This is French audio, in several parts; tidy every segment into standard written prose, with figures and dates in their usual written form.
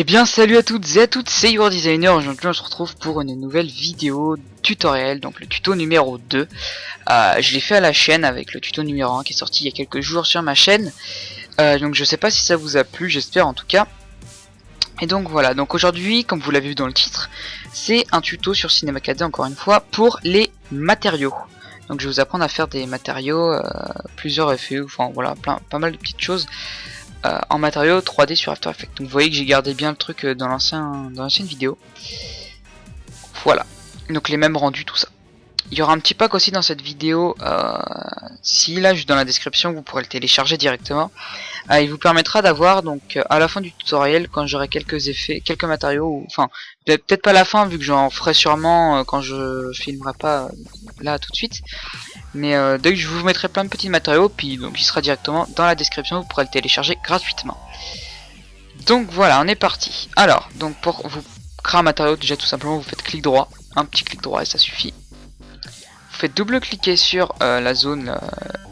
Eh bien salut à toutes et à toutes, c'est Your Designer. Aujourd'hui on se retrouve pour une nouvelle vidéo tutoriel, donc le tuto numéro 2. Je l'ai fait à la chaîne avec le tuto numéro 1 qui est sorti il y a quelques jours sur ma chaîne. Donc je sais pas si ça vous a plu, j'espère en tout cas. Et donc voilà, donc aujourd'hui, comme vous l'avez vu dans le titre, c'est un tuto sur Cinema 4D encore une fois pour les matériaux. Donc je vais vous apprendre à faire des matériaux, plusieurs effets, enfin voilà, pas mal de petites choses. En matériaux 3D sur After Effects. Donc vous voyez que j'ai gardé bien le truc dans l'ancienne vidéo. Voilà. Donc les mêmes rendus, tout ça. Il y aura un petit pack aussi dans cette vidéo. Si là, juste dans la description, vous pourrez le télécharger directement. Il vous permettra d'avoir donc à la fin du tutoriel, quand j'aurai quelques effets, quelques matériaux, ou, enfin peut-être pas à la fin vu que j'en ferai sûrement quand je filmerai pas là tout de suite. Mais dès que je vous mettrai plein de petits matériaux, puis donc il sera directement dans la description, vous pourrez le télécharger gratuitement. Donc voilà, on est parti. Alors, donc pour vous créer un matériau, déjà tout simplement vous faites clic droit, un petit clic droit et ça suffit. Vous faites double-cliquer sur la zone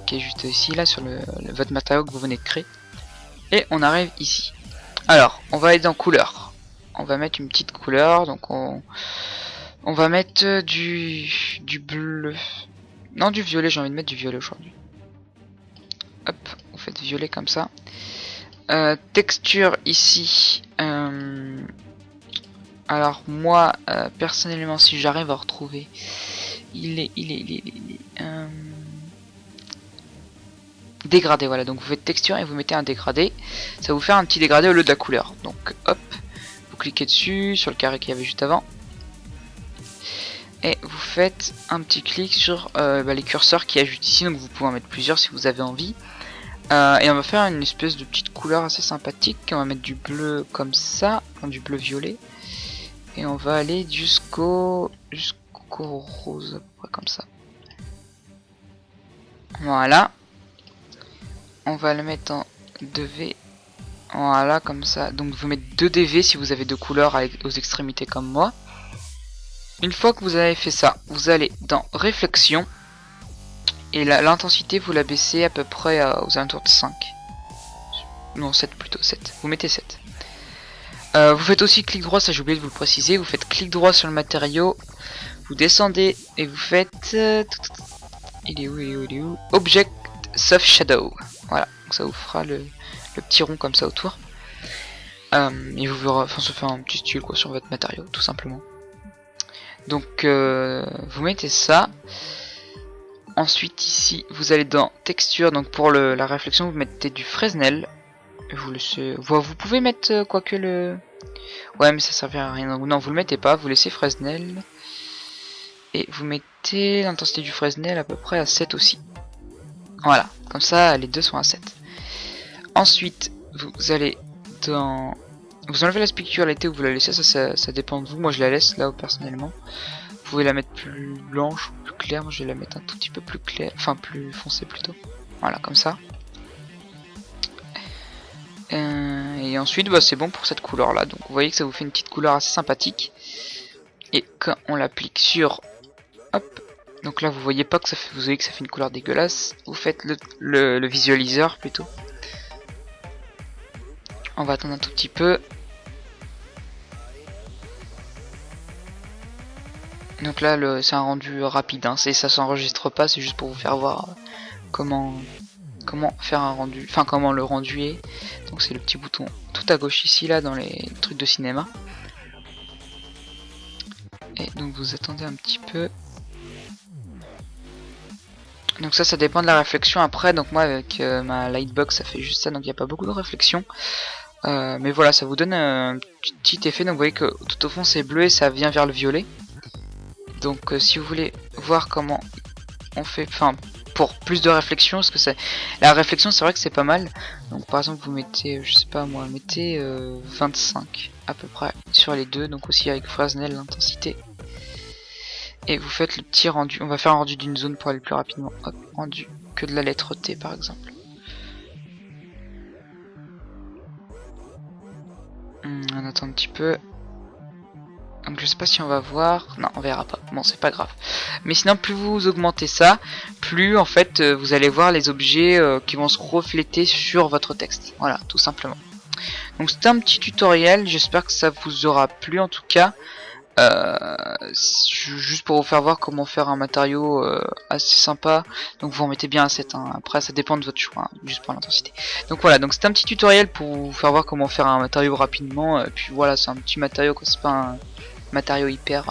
qui est juste ici, là, sur votre matériau que vous venez de créer. Et on arrive ici. Alors, on va aller dans couleur. On va mettre une petite couleur, donc on va mettre du bleu. Non, du violet, j'ai envie de mettre du violet aujourd'hui. Hop, vous faites violet comme ça. Texture ici. Alors moi, personnellement, si j'arrive à retrouver, il est dégradé. Voilà, donc vous faites texture et vous mettez un dégradé. Ça va vous faire un petit dégradé au lieu de la couleur. Donc hop, vous cliquez dessus sur le carré qu'il y avait juste avant. Et vous faites un petit clic sur les curseurs qui ajoutent ici, donc vous pouvez en mettre plusieurs si vous avez envie. Et on va faire une espèce de petite couleur assez sympathique. On va mettre du bleu comme ça, enfin, du bleu violet. Et on va aller jusqu'au rose, à peu près comme ça. Voilà. On va le mettre en 2V. Voilà, comme ça. Donc vous mettez 2 DV si vous avez 2 couleurs aux extrémités comme moi. Une fois que vous avez fait ça, vous allez dans réflexion et l'intensité vous la baissez à peu près aux alentours de 5. Non, 7 plutôt, 7. Vous mettez 7. Vous faites aussi clic droit, ça j'ai oublié de vous le préciser. Vous faites clic droit sur le matériau, vous descendez et vous faites... il est où Object Soft Shadow. Voilà, donc ça vous fera le petit rond comme ça autour. Et vous verrez, enfin ça fait un petit style quoi sur votre matériau, tout simplement. Donc vous mettez ça. Ensuite ici vous allez dans texture, donc pour la réflexion vous mettez du Fresnel. Vous pouvez mettre quoique le... Ouais mais ça servira à rien, non vous le mettez pas, vous laissez Fresnel. Et vous mettez l'intensité du Fresnel à peu près à 7 aussi. Voilà, comme ça les deux sont à 7. Ensuite vous allez dans... Vous enlevez la spécularité ou vous la laissez, ça dépend de vous. Moi je la laisse là personnellement. Vous pouvez la mettre plus blanche ou plus claire. Moi je vais la mettre un tout petit peu plus clair, enfin plus foncé plutôt. Voilà, comme ça. Et ensuite c'est bon pour cette couleur là. Donc vous voyez que ça vous fait une petite couleur assez sympathique. Et quand on l'applique sur... Hop. Donc là vous voyez pas que ça fait, vous voyez que ça fait une couleur dégueulasse. Vous faites le visualiseur plutôt. On va attendre un tout petit peu. Donc là c'est un rendu rapide, hein. Ça s'enregistre pas, c'est juste pour vous faire voir comment faire un rendu, enfin comment le rendu est. Donc c'est le petit bouton tout à gauche ici là dans les trucs de cinéma. Et donc vous attendez un petit peu. Donc ça dépend de la réflexion après. Donc moi avec ma lightbox ça fait juste ça, donc il n'y a pas beaucoup de réflexion. Mais voilà, ça vous donne un petit effet. Donc vous voyez que tout au fond c'est bleu et ça vient vers le violet. Donc si vous voulez voir comment on fait, enfin pour plus de réflexion, parce que la réflexion c'est vrai que c'est pas mal. Donc par exemple vous mettez, je sais pas moi, mettez 25 à peu près sur les deux, donc aussi avec Fresnel l'intensité. Et vous faites le petit rendu. On va faire un rendu d'une zone pour aller plus rapidement. Hop, rendu que de la lettre T par exemple. On attend un petit peu. Donc je sais pas si on va voir, non on verra pas, bon c'est pas grave. Mais sinon plus vous augmentez ça, plus en fait vous allez voir les objets qui vont se refléter sur votre texte. Voilà, tout simplement. Donc c'était un petit tutoriel, j'espère que ça vous aura plu en tout cas. Juste pour vous faire voir comment faire un matériau assez sympa. Donc vous en mettez bien à 7, hein. Après ça dépend de votre choix, hein, juste pour l'intensité. Donc voilà, donc c'est un petit tutoriel pour vous faire voir comment faire un matériau rapidement. Puis voilà, c'est un petit matériau, c'est pas un matériau hyper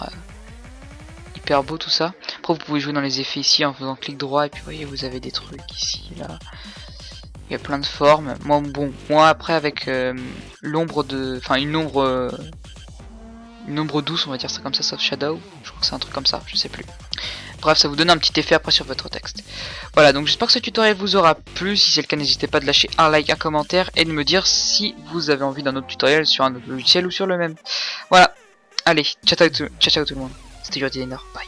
beau tout ça. Après vous pouvez jouer dans les effets ici en faisant clic droit, et puis vous voyez, vous avez des trucs ici, là. Il y a plein de formes. Moi après avec l'ombre de... Enfin une ombre douce, on va dire ça comme ça, soft shadow. Je crois que c'est un truc comme ça, je sais plus. Bref, ça vous donne un petit effet après sur votre texte. Voilà, donc j'espère que ce tutoriel vous aura plu. Si c'est le cas, n'hésitez pas de lâcher un like, un commentaire et de me dire si vous avez envie d'un autre tutoriel sur un autre logiciel ou sur le même. Voilà, allez, ciao ciao tout le monde. C'était Your Designer, bye.